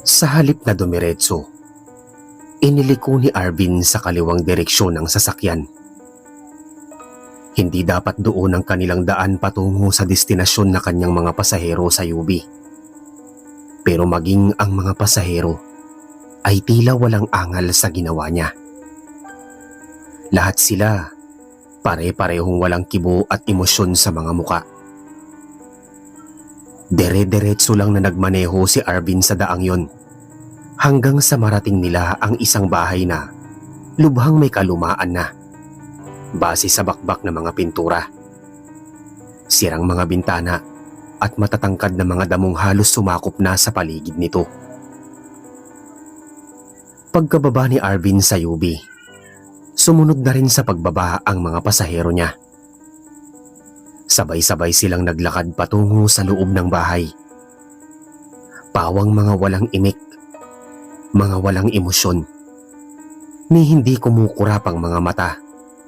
Sa halip na dumiretso, iniliko ni Arvin sa kaliwang direksyon ng sasakyan. Hindi dapat doon ang kanilang daan patungo sa destinasyon na kanyang mga pasahero sa UB. Pero maging ang mga pasahero ay tila walang angal sa ginawa niya. Lahat sila pare-parehong walang kibo at emosyon sa mga muka. Dere-deretso lang na nagmaneho si Arvin sa daang yon hanggang sa marating nila ang isang bahay na lubhang may kalumaan na. Base sa bakbak ng mga pintura, sirang mga bintana at matatangkad na mga damong halos sumakop na sa paligid nito. Pagkababa ni Arvin sa UB, sumunod na rin sa pagbaba ang mga pasahero niya. Sabay-sabay silang naglakad patungo sa loob ng bahay. Pawang mga walang imik, mga walang emosyon, ni hindi kumukurap ang mga mata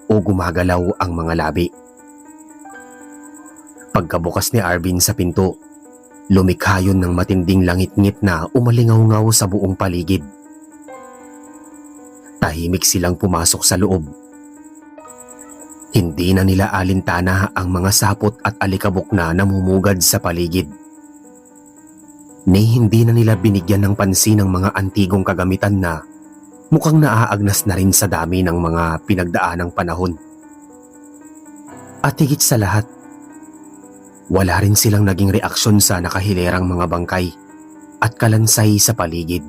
o gumagalaw ang mga labi. Pagkabukas ni Arvin sa pinto, lumikha yun ng matinding langit-ngit na umalingaw-ngaw sa buong paligid. Tahimik silang pumasok sa loob. Hindi na nila alintana ang mga sapot at alikabok na namumugad sa paligid. Ni hindi na nila binigyan ng pansin ang mga antigong kagamitan na mukhang naaagnas na rin sa dami ng mga pinagdaanang panahon. At higit sa lahat, wala rin silang naging reaksyon sa nakahilerang mga bangkay at kalansay sa paligid.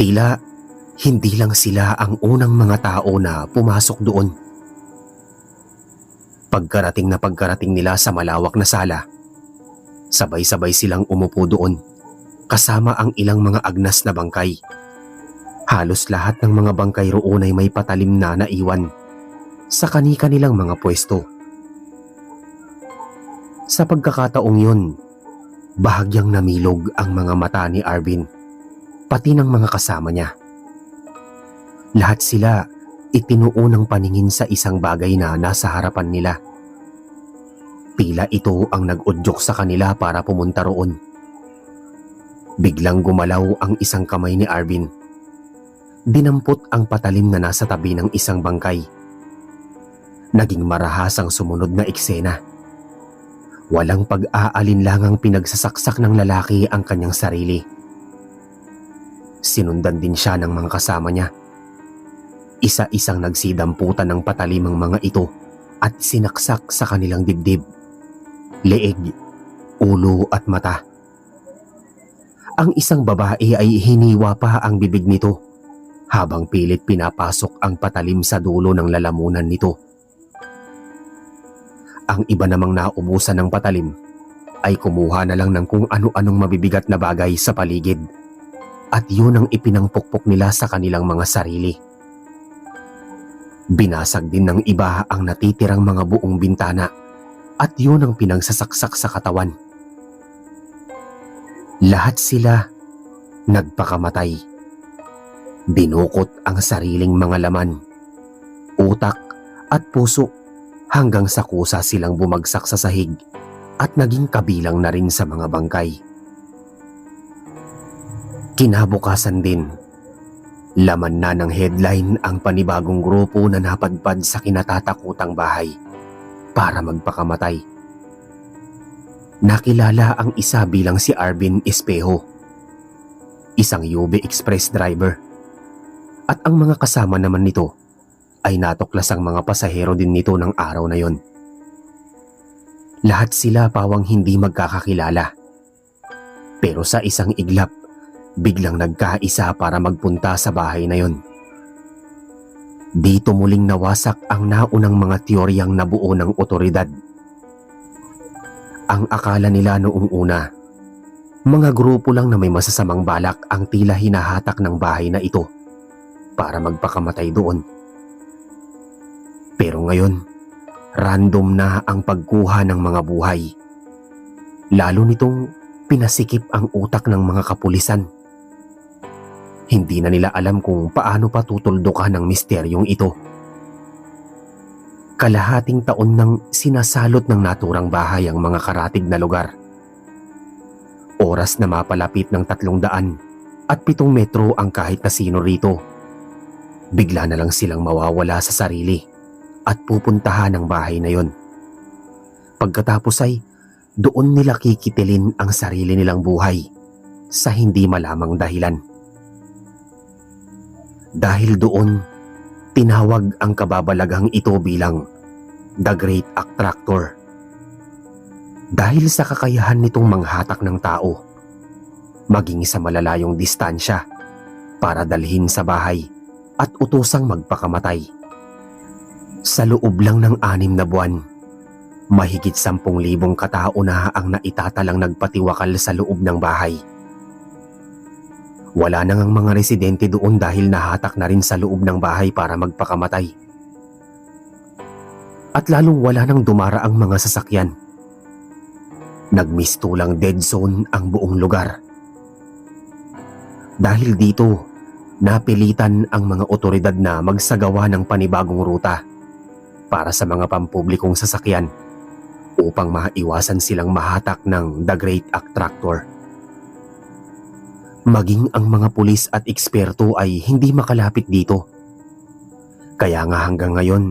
Tila hindi lang sila ang unang mga tao na pumasok doon. Pagkarating nila sa malawak na sala, sabay-sabay silang umupo doon kasama ang ilang mga agnas na bangkay. Halos lahat ng mga bangkay roon ay may patalim na naiwan sa kani-kanilang mga pwesto. Sa pagkakataong yun, bahagyang namilog ang mga mata ni Arvin, pati ng mga kasama niya. Lahat sila itinuunang paningin sa isang bagay na nasa harapan nila. Tila ito ang nag-udyok sa kanila para pumunta roon. Biglang gumalaw ang isang kamay ni Arvin. Dinampot ang patalim na nasa tabi ng isang bangkay. Naging marahas ang sumunod na eksena. Walang pag-aalinlangang pinagsasaksak ng lalaki ang kanyang sarili. Sinundan din siya ng mga kasama niya. Isa-isang nagsidamputan ng patalim ang mga ito at sinaksak sa kanilang dibdib, leeg, ulo at mata. Ang isang babae ay hiniwa pa ang bibig nito habang pilit pinapasok ang patalim sa dulo ng lalamunan nito. Ang iba namang naubusan ng patalim ay kumuha na lang ng kung ano-anong mabibigat na bagay sa paligid at yun ang ipinangpukpok nila sa kanilang mga sarili. Binasag din ng iba ang natitirang mga buong bintana at yun ang pinangsasaksak sa katawan. Lahat sila nagpakamatay. Dinukot ang sariling mga laman, utak at puso hanggang sa kusa silang bumagsak sa sahig at naging kabilang na rin sa mga bangkay. Kinabukasan din, laman na ng headline ang panibagong grupo na napadpad sa kinatatakutang bahay para magpakamatay. Nakilala ang isa bilang si Arvin Espejo, isang UB Express driver. At ang mga kasama naman nito ay natuklas ang mga pasahero din nito ng araw na yon. Lahat sila pawang hindi magkakakilala. Pero sa isang iglap, biglang nagkaisa para magpunta sa bahay na yon. Dito muling nawasak ang naunang mga teoryang nabuo ng otoridad. Ang akala nila noong una, mga grupo lang na may masasamang balak ang tila hinahatak ng bahay na ito para magpakamatay doon. Pero ngayon, random na ang pagkuha ng mga buhay. Lalo nitong pinasikip ang utak ng mga kapulisan. Hindi na nila alam kung paano patutuldukan ang misteryong ito. Kalahating taon nang sinasalot ng naturang bahay ang mga karatig na lugar. Oras na mapalapit ng 300 at 7 metro ang kahit na sino rito. Bigla na lang silang mawawala sa sarili at pupuntahan ang bahay na yon. Pagkatapos ay doon nila kikitilin ang sarili nilang buhay sa hindi malamang dahilan. Dahil doon, tinawag ang kababalaghang ito bilang The Great Attractor. Dahil sa kakayahan nitong manghatak ng tao, maging sa malalayong distansya para dalhin sa bahay at utusang magpakamatay. Sa loob lang ng 6 na buwan, mahigit 10,000 katao na ang naitatalang nagpatiwakal sa loob ng bahay. Wala nang ang mga residente doon dahil nahatak na rin sa loob ng bahay para magpakamatay. At lalong wala nang dumaraang mga sasakyan. Nagmistulang dead zone ang buong lugar. Dahil dito, napilitan ang mga otoridad na magsagawa ng panibagong ruta para sa mga pampublikong sasakyan upang maiwasan silang mahatak ng The Great Attractor. Maging ang mga pulis at eksperto ay hindi makalapit dito. Kaya nga hanggang ngayon,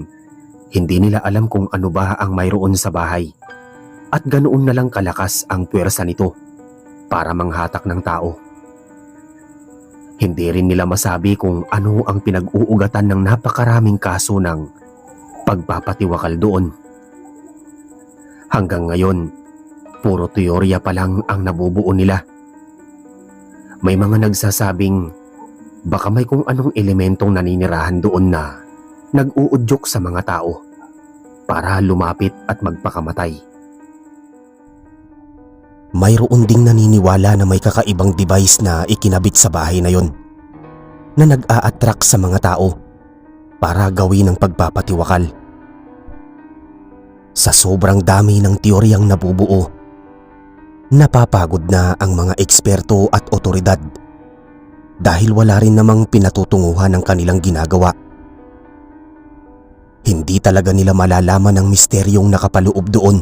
hindi nila alam kung ano ba ang mayroon sa bahay at ganoon na lang kalakas ang puwersa nito para manghatak ng tao. Hindi rin nila masabi kung ano ang pinag-uugatan ng napakaraming kaso ng pagpapatiwakal doon. Hanggang ngayon, puro teorya pa lang ang nabubuo nila. May mga nagsasabing baka may kung anong elementong naninirahan doon na nag-uudyok sa mga tao para lumapit at magpakamatay. Mayroon ding naniniwala na may kakaibang device na ikinabit sa bahay na yon na nag-a-attract sa mga tao para gawin ang pagpapatiwakal. Sa sobrang dami ng teoryang nabubuo, napapagod na ang mga eksperto at otoridad dahil wala rin namang pinatutunguhan ang kanilang ginagawa. Hindi talaga nila malalaman ang misteryong nakapaloob doon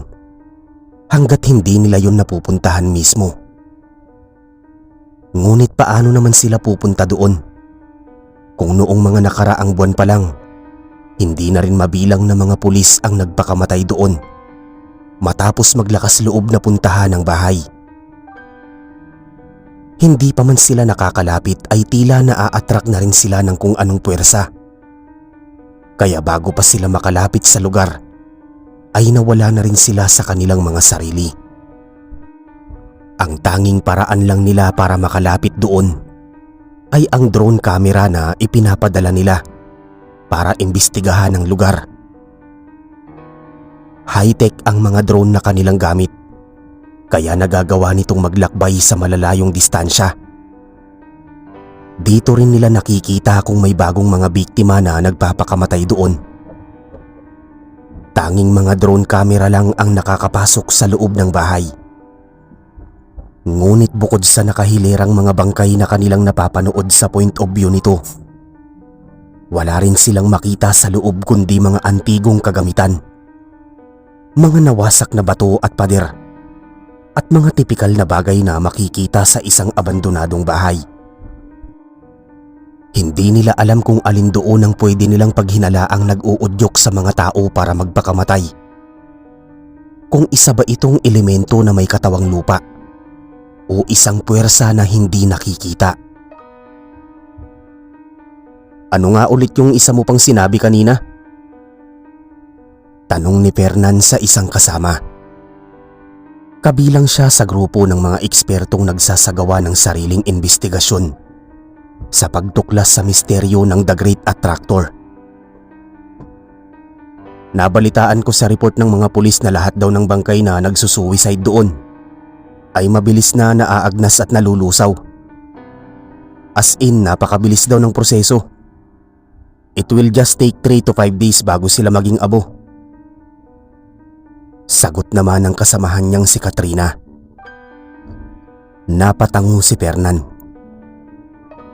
hanggat hindi nila yon napupuntahan mismo. Ngunit paano naman sila pupunta doon kung noong mga nakaraang buwan pa lang, hindi na rin mabilang na mga pulis ang nagpakamatay doon matapos maglakas loob na puntahan ang bahay. Hindi pa man sila nakakalapit ay tila naa-attract na rin sila ng kung anong puwersa. Kaya bago pa sila makalapit sa lugar, ay nawala na rin sila sa kanilang mga sarili. Ang tanging paraan lang nila para makalapit doon ay ang drone camera na ipinapadala nila para imbestigahan ang lugar. High-tech ang mga drone na kanilang gamit, kaya nagagawa nitong maglakbay sa malalayong distansya. Dito rin nila nakikita kung may bagong mga biktima na nagpapakamatay doon. Tanging mga drone camera lang ang nakakapasok sa loob ng bahay. Ngunit bukod sa nakahilirang mga bangkay na kanilang napapanood sa point of view nito, wala rin silang makita sa loob kundi mga antigong kagamitan, mga nawasak na bato at pader, at mga tipikal na bagay na makikita sa isang abandonadong bahay. Hindi nila alam kung alin doon ang pwede nilang paghinalaang nag-uudyok sa mga tao para magpakamatay. Kung isa ba itong elemento na may katawang lupa o isang puwersa na hindi nakikita. Ano nga ulit yung isa mo pang sinabi kanina? Tanong ni Fernan sa isang kasama. Kabilang siya sa grupo ng mga ekspertong nagsasagawa ng sariling investigasyon sa pagtuklas sa misteryo ng The Great Attractor. Nabalitaan ko sa report ng mga pulis na lahat daw ng bangkay na nagsusuicide doon ay mabilis na naaagnas at nalulusaw. As in, napakabilis daw ng proseso. It will just take 3 to 5 days bago sila maging abo. Sagot naman ng kasamahan niyang si Katrina. Napatango si Fernan.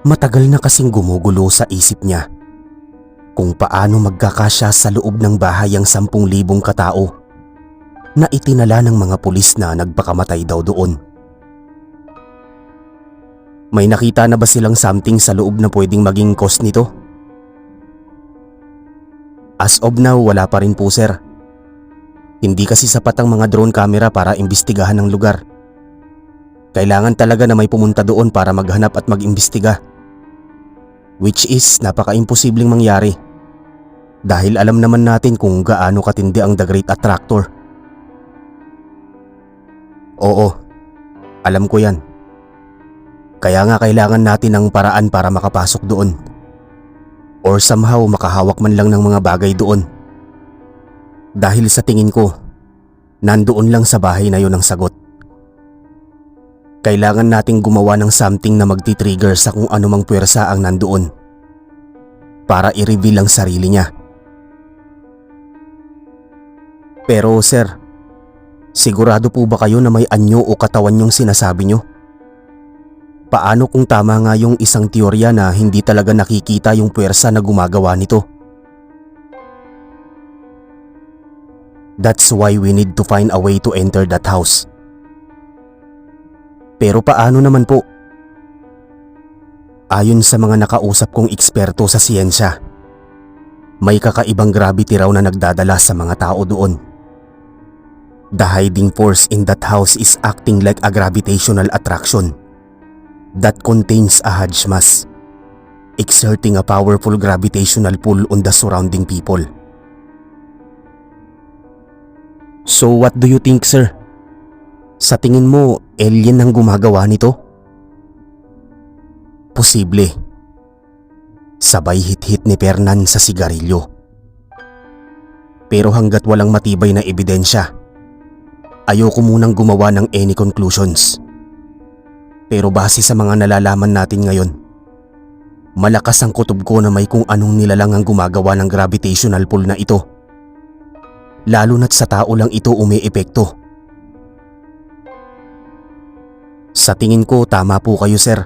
Matagal na kasing gumugulo sa isip niya kung paano magkakasya sa loob ng bahay ang 10,000 katao na itinala ng mga pulis na nagpakamatay daw doon. May nakita na ba silang something sa loob na pwedeng maging cause nito? As of now, wala pa rin po sir. Hindi kasi sapat ang mga drone camera para imbestigahan ang lugar. Kailangan talaga na may pumunta doon para maghanap at mag-imbestiga. Which is napaka-imposibleng mangyari. Dahil alam naman natin kung gaano katindi ang The Great Attractor. Oo, alam ko yan. Kaya nga kailangan natin ng paraan para makapasok doon. Or somehow makahawak man lang ng mga bagay doon. Dahil sa tingin ko, nandoon lang sa bahay na yun ang sagot. Kailangan nating gumawa ng something na magti-trigger sa kung anumang puwersa ang nandoon. Para i-reveal ang sarili niya. Pero sir, sigurado po ba kayo na may anyo o katawan yung sinasabi nyo? Paano kung tama nga yung isang teorya na hindi talaga nakikita yung puwersa na gumagawa nito? That's why we need to find a way to enter that house. Pero paano naman po? Ayon sa mga nakausap kong eksperto sa siyensya, may kakaibang gravity raw na nagdadala sa mga tao doon. The hiding force in that house is acting like a gravitational attraction that contains a hajmas, exerting a powerful gravitational pull on the surrounding people. So what do you think, sir? Sa tingin mo, alien ang gumagawa nito? Posible. Sabay hit-hit ni Fernan sa sigarilyo. Pero hanggat walang matibay na ebidensya, ayoko munang gumawa ng any conclusions. Pero base sa mga nalalaman natin ngayon, malakas ang kutob ko na may kung anong nilalang ang gumagawa ng gravitational pull na ito. Lalo na't sa tao lang ito umiepekto. Sa tingin ko tama po kayo sir.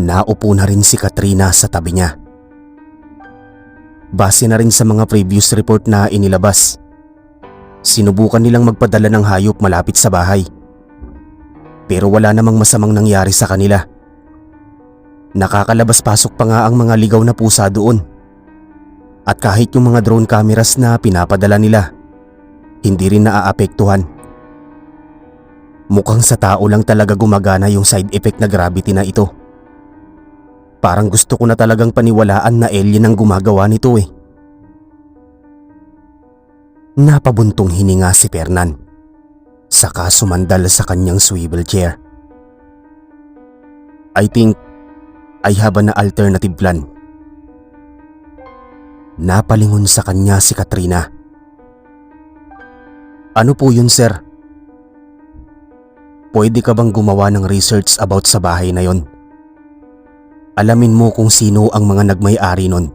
Naupo na rin si Katrina sa tabi niya. Base na rin sa mga previous report na inilabas, sinubukan nilang magpadala ng hayop malapit sa bahay. Pero wala namang masamang nangyari sa kanila. Nakakalabas-pasok pa nga ang mga ligaw na pusa doon. At kahit yung mga drone cameras na pinapadala nila, hindi rin naaapektuhan. Mukhang sa tao lang talaga gumagana yung side effect na gravity na ito. Parang gusto ko na talagang paniwalaan na alien ang gumagawa nito eh. Napabuntong hininga si Fernan, saka sumandal sa kanyang swivel chair. I think I have an alternative plan. Napalingon sa kanya si Katrina. Ano po yun sir? Pwede ka bang gumawa ng research about sa bahay na yon? Alamin mo kung sino ang mga nagmay-ari nun.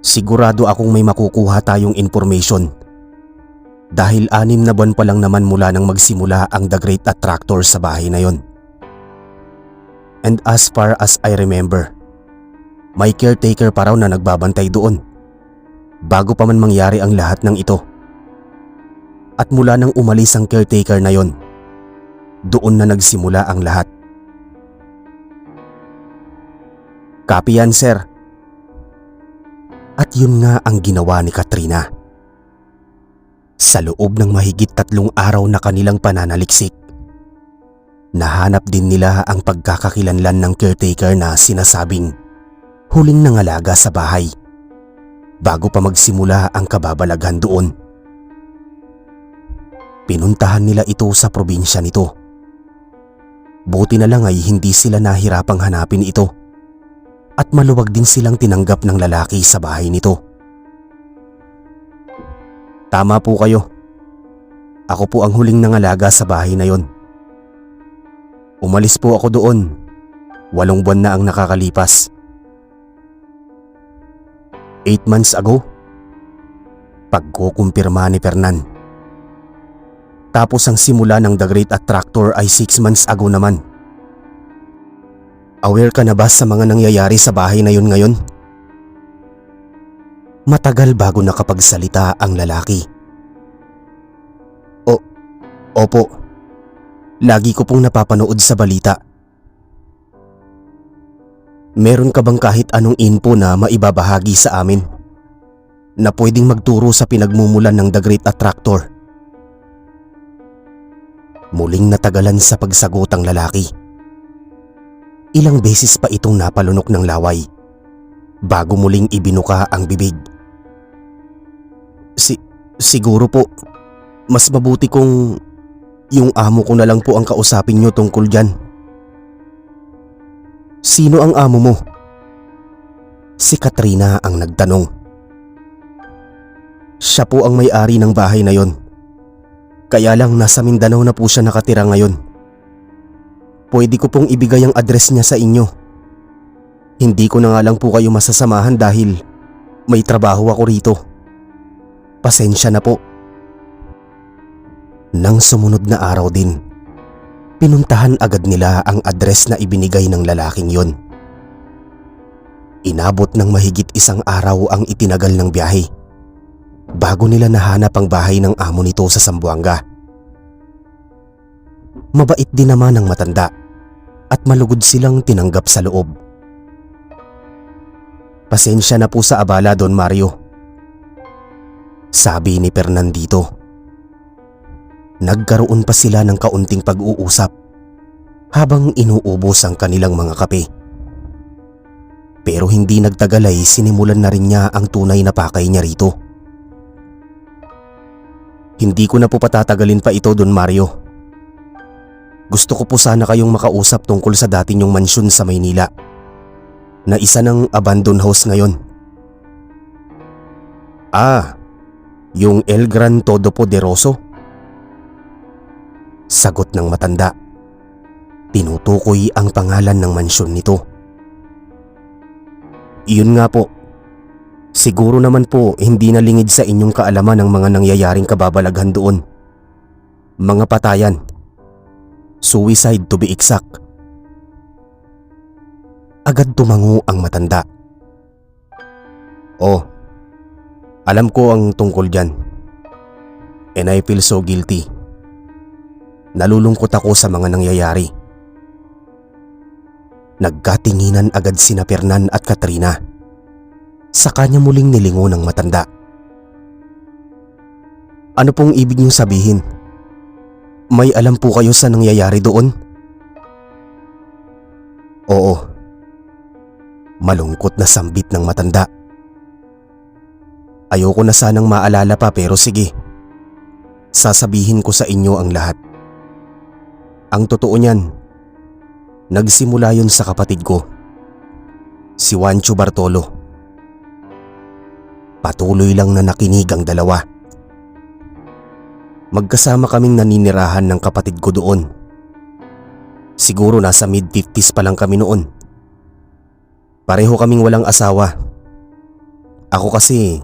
Sigurado akong may makukuha tayong information. Dahil 6 na buwan pa lang naman mula nang magsimula ang The Great Attractor sa bahay na yon. And as far as I remember, may caretaker pa raw na nagbabantay doon bago pa man mangyari ang lahat ng ito. At mula nang umalis ang caretaker na yon, doon na nagsimula ang lahat. Copy yan, sir. At yun nga ang ginawa ni Katrina. Sa loob ng mahigit 3 araw na kanilang pananaliksik, nahanap din nila ang pagkakakilanlan ng caretaker na sinasabing huling nangalaga sa bahay bago pa magsimula ang kababalaghan doon. Pinuntahan nila ito sa probinsya nito. Buti na lang ay hindi sila nahirapang hanapin ito at maluwag din silang tinanggap ng lalaki sa bahay nito. Tama po kayo. Ako po ang huling nangalaga sa bahay na yon. Umalis po ako doon. 8 buwan na ang nakakalipas. 8 months ago? Pagkukumpirma ni Fernan. Tapos ang simula ng The Great Attractor ay 6 months ago naman. Aware ka na ba sa mga nangyayari sa bahay na yun ngayon? Matagal bago nakapagsalita ang lalaki. Opo. Lagi ko pong napapanood sa balita Meron ka bang kahit anong info na maibabahagi sa amin na pwedeng magturo sa pinagmumulan ng The Great Attractor? Muling natagalan sa pagsagot ang lalaki. Ilang beses pa itong napalunok ng laway bago muling ibinuka ang bibig. Siguro po, mas mabuti kung yung amo ko na lang po ang kausapin nyo tungkol dyan. Sino ang amo mo? Si Katrina ang nagtanong. Siya po ang may-ari ng bahay na yon. Kaya lang nasa Mindanao na po siya nakatira ngayon. Pwede ko pong ibigay ang address niya sa inyo. Hindi ko na nga lang po kayo masasamahan dahil may trabaho ako rito. Pasensya na po. Nang sumunod na araw din, pinuntahan agad nila ang address na ibinigay ng lalaking yon. Inabot ng mahigit isang araw ang itinagal ng biyahe bago nila nahanap ang bahay ng amo nito sa Zamboanga. Mabait din naman ang matanda at malugod silang tinanggap sa loob. Pasensya na po sa abala, Don Mario, sabi ni Fernandito. Nagkaroon pa sila ng kaunting pag-uusap habang inuubos ang kanilang mga kape. Pero hindi nagtagal ay sinimulan na rin niya ang tunay na pakay niya rito. Hindi ko na po patatagalin pa ito, Don Mario. Gusto ko po sana kayong makausap tungkol sa dati niyong mansyon sa Maynila na isa ng abandoned house ngayon. Yung El Gran Todo Poderoso? Sagot ng matanda. Tinutukoy ang pangalan ng mansyon nito. Iyon nga po. Siguro naman po hindi nalingid sa inyong kaalaman ang mga nangyayaring kababalaghan doon. Mga patayan. Suicide to be exact. Agad tumango ang matanda. Oh, alam ko ang tungkol dyan. And I feel so guilty. Nalulungkot ako sa mga nangyayari. Nagkatinginan agad sina Fernan at Katrina. Sa kanya muling nilingon ng matanda. Ano pong ibig niyong sabihin? May alam po kayo sa nangyayari doon? Oo. Malungkot na sambit ng matanda. Ayoko na sanang maalala pa pero sige. Sasabihin ko sa inyo ang lahat. Ang totoo niyan, nagsimula yun sa kapatid ko, si Juancho Bartolo. Patuloy lang na nakinig ang dalawa. Magkasama kaming naninirahan ng kapatid ko doon. Siguro nasa mid-50s pa lang kami noon. Pareho kaming walang asawa. Ako kasi,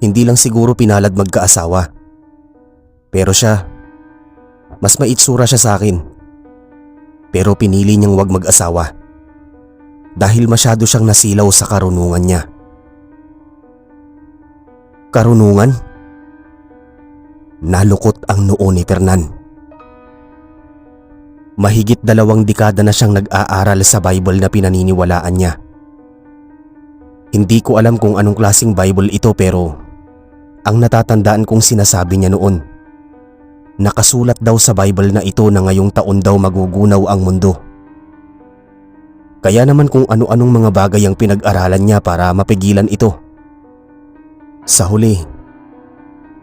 hindi lang siguro pinalad magkaasawa. Pero siya, mas maitsura siya sa akin. Pero pinili niyang wag mag-asawa dahil masyado siyang nasilaw sa karunungan niya. Karunungan? Nalukot ang noo ni Fernan. Mahigit 2 dekada na siyang nag-aaral sa Bible na pinaniniwalaan niya. Hindi ko alam kung anong klaseng Bible ito pero ang natatandaan kong sinasabi niya noon, nakasulat daw sa Bible na ito na ngayong taon daw magugunaw ang mundo. Kaya naman kung ano-anong mga bagay ang pinag-aralan niya para mapigilan ito. Sa huli,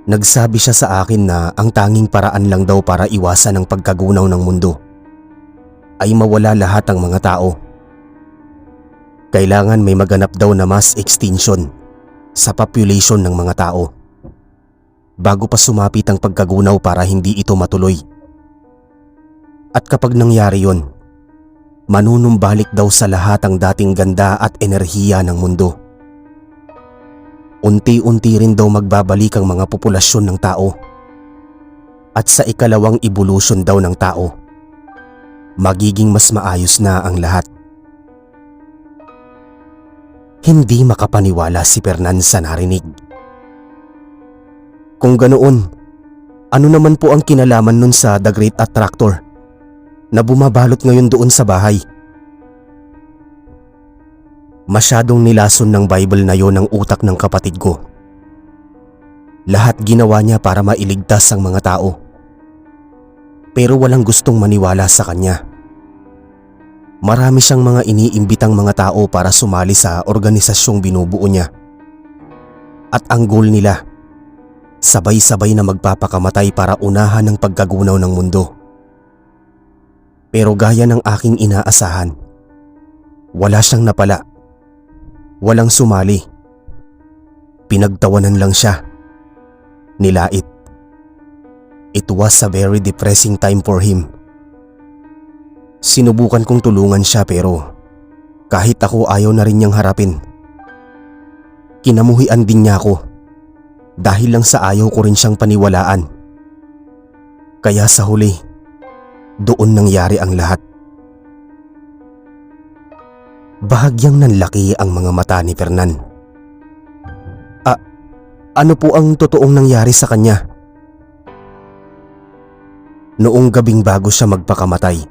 nagsabi siya sa akin na ang tanging paraan lang daw para iwasan ang pagkagunaw ng mundo ay mawala lahat ang mga tao. Kailangan may maganap daw na mass extinction sa population ng mga tao bago pa sumapit ang pagkagunaw para hindi ito matuloy. At kapag nangyari yon, manunumbalik daw sa lahat ang dating ganda at enerhiya ng mundo. Unti-unti rin daw magbabalik ang mga populasyon ng tao. At sa ikalawang evolution daw ng tao, magiging mas maayos na ang lahat. Hindi makapaniwala si Fernan sa narinig. Kung ganoon, ano naman po ang kinalaman nun sa The Great Attractor na bumabalot ngayon doon sa bahay? Masyadong nilason ng Bible na yon ang utak ng kapatid ko. Lahat ginawa niya para mailigtas ang mga tao. Pero walang gustong maniwala sa kanya. Marami siyang mga iniimbitang mga tao para sumali sa organisasyong binubuo niya. At ang goal nila, sabay-sabay na magpapakamatay para unahan ang pagkagunaw ng mundo. Pero gaya ng aking inaasahan, wala siyang napala. Walang sumali. Pinagtawanan lang siya. Nilait. It was a very depressing time for him. Sinubukan kong tulungan siya pero kahit ako ayaw na rin niyang harapin. Kinamuhian din niya ako dahil lang sa ayaw ko rin siyang paniwalaan. Kaya sa huli, doon nangyari ang lahat. Bahagyang nanlaki ang mga mata ni Fernan. Ano po ang totoong nangyari sa kanya? Noong gabing bago siya magpakamatay,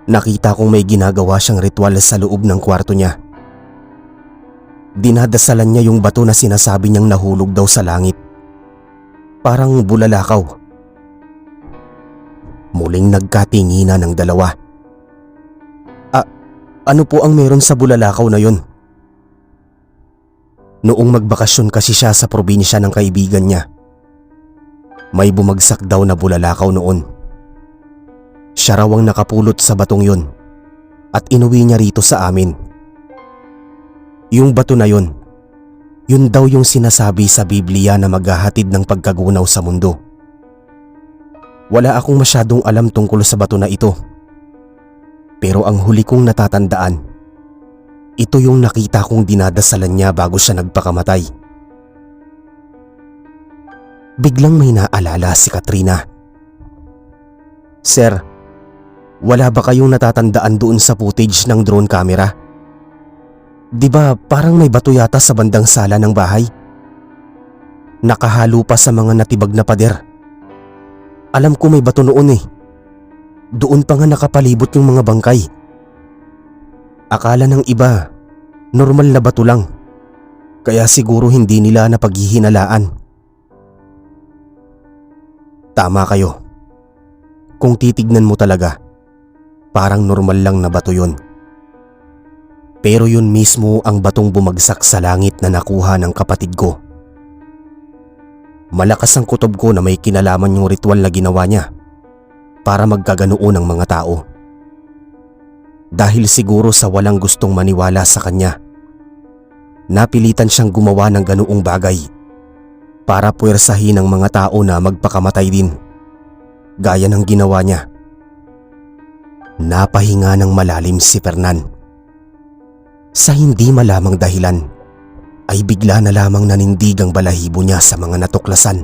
nakita kong may ginagawa siyang ritual sa loob ng kwarto niya. Dinadasalan niya yung bato na sinasabi niyang nahulog daw sa langit. Parang bulalakaw. Muling nagkatinginan ng dalawa. Ano po ang meron sa bulalakaw na yon? Noong magbakasyon kasi siya sa probinsya ng kaibigan niya, may bumagsak daw na bulalakaw noon. Siya raw ang nakapulot sa batong yon at inuwi niya rito sa amin. Yung bato na yon, yun daw yung sinasabi sa Biblia na maghahatid ng pagkagunaw sa mundo. Wala akong masyadong alam tungkol sa bato na ito. Pero ang huli kong natatandaan, ito yung nakita kong dinadasalan niya bago siya nagpakamatay. Biglang may naalala si Katrina. Sir, wala ba kayong natatandaan doon sa footage ng drone camera? Di ba parang may bato yata sa bandang sala ng bahay? Nakahalo pa sa mga natibag na pader. Alam ko may bato noon eh. Doon pa nga nakapalibot yung mga bangkay. Akala ng iba, normal na bato lang. Kaya siguro hindi nila napaghihinalaan. Tama kayo. Kung titignan mo talaga, parang normal lang na bato yun. Pero yun mismo ang batong bumagsak sa langit na nakuha ng kapatid ko. Malakas ang kutob ko na may kinalaman yung ritual na ginawa niya para magkaganoon ang mga tao. Dahil siguro sa walang gustong maniwala sa kanya, napilitan siyang gumawa ng ganoong bagay para puwersahin ang mga tao na magpakamatay din, gaya ng ginawa niya. Napahinga ng malalim si Fernan. Sa hindi malamang dahilan, ay bigla na lamang nanindig ang balahibo niya sa mga natuklasan.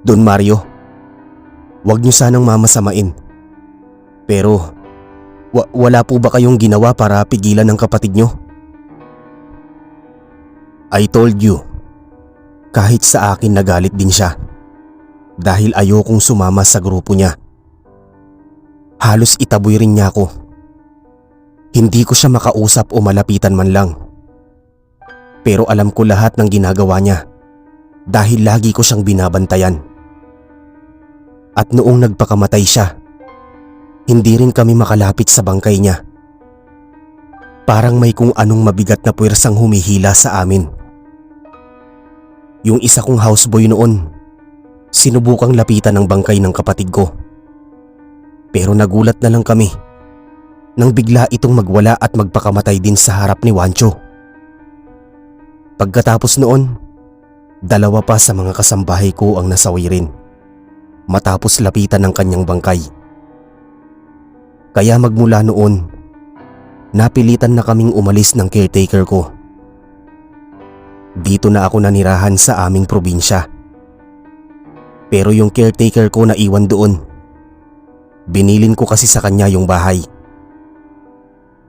Don Mario, wag niyo sanang mamasamain. Pero wala po ba kayong ginawa para pigilan ang kapatid niyo? I told you, kahit sa akin nagalit din siya dahil ayokong sumama sa grupo niya. Halos itaboy rin niya ako. Hindi ko siya makausap o malapitan man lang. Pero alam ko lahat ng ginagawa niya dahil lagi ko siyang binabantayan. At noong nagpakamatay siya, hindi rin kami makalapit sa bangkay niya. Parang may kung anong mabigat na puwersang humihila sa amin. Yung isa kong houseboy noon, sinubukang lapitan ang bangkay ng kapatid ko. Pero nagulat na lang kami nang bigla itong magwala at magpakamatay din sa harap ni Wancho. Pagkatapos noon, 2 pa sa mga kasambahay ko ang nasawi rin matapos lapitan ng kanyang bangkay. Kaya magmula noon, napilitan na kaming umalis ng caretaker ko. Dito na ako nanirahan sa aming probinsya. Pero yung caretaker ko na iwan doon. Binilin ko kasi sa kanya yung bahay.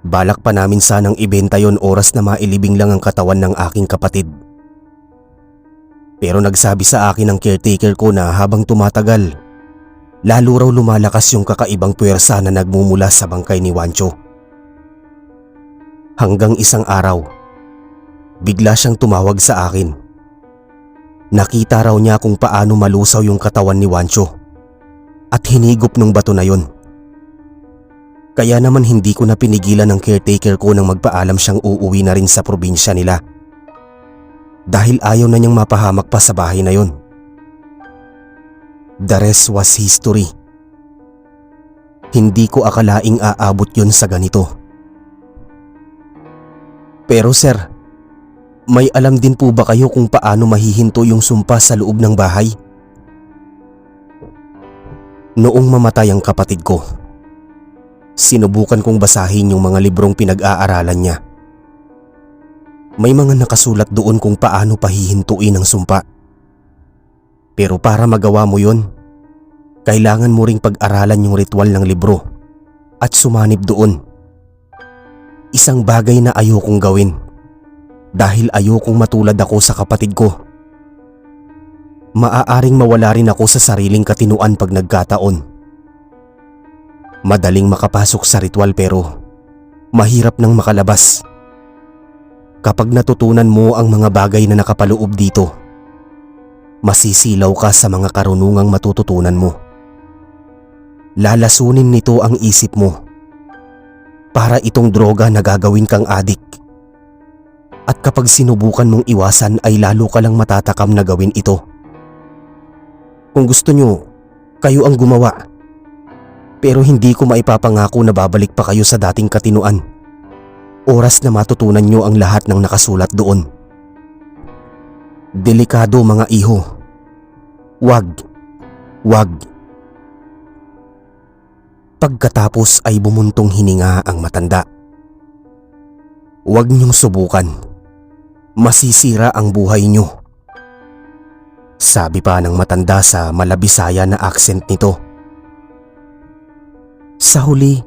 Balak pa namin sanang ibenta yon oras na mailibing lang ang katawan ng aking kapatid. Pero nagsabi sa akin ng caretaker ko na habang tumatagal, lalo raw lumalakas yung kakaibang puwersa na nagmumula sa bangkay ni Wancho. Hanggang isang araw, bigla siyang tumawag sa akin. Nakita raw niya kung paano malusaw yung katawan ni Wancho at hinigop ng bato na yon. Kaya naman hindi ko na pinigilan ng caretaker ko nang magpaalam siyang uuwi na rin sa probinsya nila. Dahil ayaw na niyang mapahamak pa sa bahay na yon. The rest was history. Hindi ko akalaing aabot yon sa ganito. Pero sir, may alam din po ba kayo kung paano mahihinto yung sumpa sa loob ng bahay? Noong mamatay ang kapatid ko, sinubukan kong basahin yung mga librong pinag-aaralan niya. May mga nakasulat doon kung paano pahihintuin ang sumpa. Pero para magawa mo yon, kailangan mo ring pag-aralan yung ritual ng libro at sumanib doon. Isang bagay na ayokong gawin dahil ayokong matulad ako sa kapatid ko. Maaaring mawala rin ako sa sariling katinuan pag nagkataon. Madaling makapasok sa ritual pero mahirap nang makalabas. Kapag natutunan mo ang mga bagay na nakapaloob dito, masisilaw ka sa mga karunungang matututunan mo. Lalasunin nito ang isip mo. Para itong droga na gagawin kang adik. At kapag sinubukan mong iwasan ay lalo ka lang matatakam na gawin ito. Kung gusto nyo, kayo ang gumawa. Pero hindi ko maipapangako na babalik pa kayo sa dating katinuan. Oras na matutunan nyo ang lahat ng nakasulat doon. Delikado mga iho. Wag. Pagkatapos ay bumuntong hininga ang matanda. Huwag niyong subukan. Masisira ang buhay niyo. Sabi pa ng matanda sa Malabisaya na accent nito. Sa huli,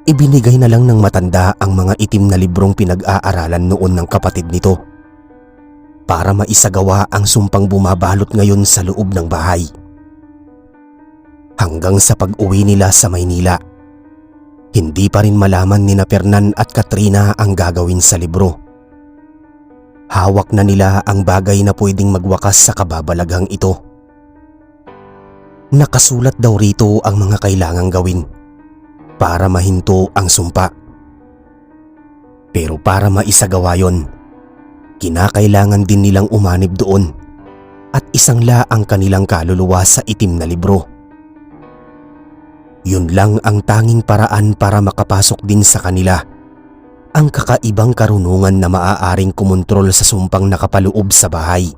ibinigay na lang ng matanda ang mga itim na librong pinag-aaralan noon ng kapatid nito para maisagawa ang sumpang bumabalot ngayon sa loob ng bahay. Hanggang sa pag-uwi nila sa Maynila, hindi pa rin malaman ni Fernan at Katrina ang gagawin sa libro. Hawak na nila ang bagay na pwedeng magwakas sa kababalaghang ito. Nakasulat daw rito ang mga kailangang gawin para mahinto ang sumpa. Pero para maisagawa yon, kinakailangan din nilang umanib doon at isangla ang kanilang kaluluwa sa itim na libro. Yun lang ang tanging paraan para makapasok din sa kanila ang kakaibang karunungan na maaaring kumontrol sa sumpang nakapaloob sa bahay.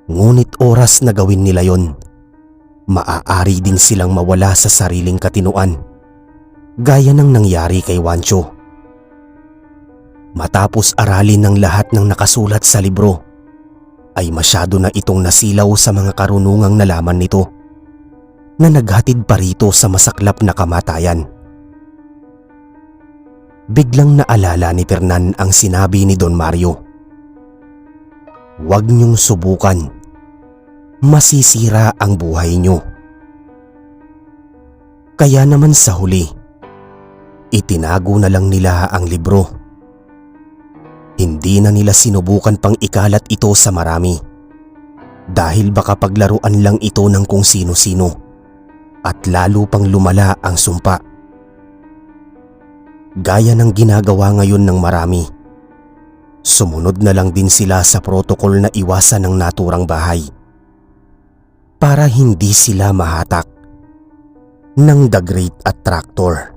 Ngunit oras na gawin nila yon, maaari din silang mawala sa sariling katinuan, gaya ng nangyari kay Wancho. Matapos aralin ng lahat ng nakasulat sa libro, ay masyado na itong nasilaw sa mga karunungang nalaman nito na naghatid pa rito sa masaklap na kamatayan. Biglang naalala ni Fernan ang sinabi ni Don Mario. Huwag niyong subukan. Masisira ang buhay niyo. Kaya naman sa huli, itinago na lang nila ang libro. Hindi na nila sinubukan pang ikalat ito sa marami dahil baka paglaruan lang ito ng kung sino-sino at lalo pang lumala ang sumpa. Gaya ng ginagawa ngayon ng marami, sumunod na lang din sila sa protokol na iwasan ng naturang bahay para hindi sila mahatak ng The Great Attractor.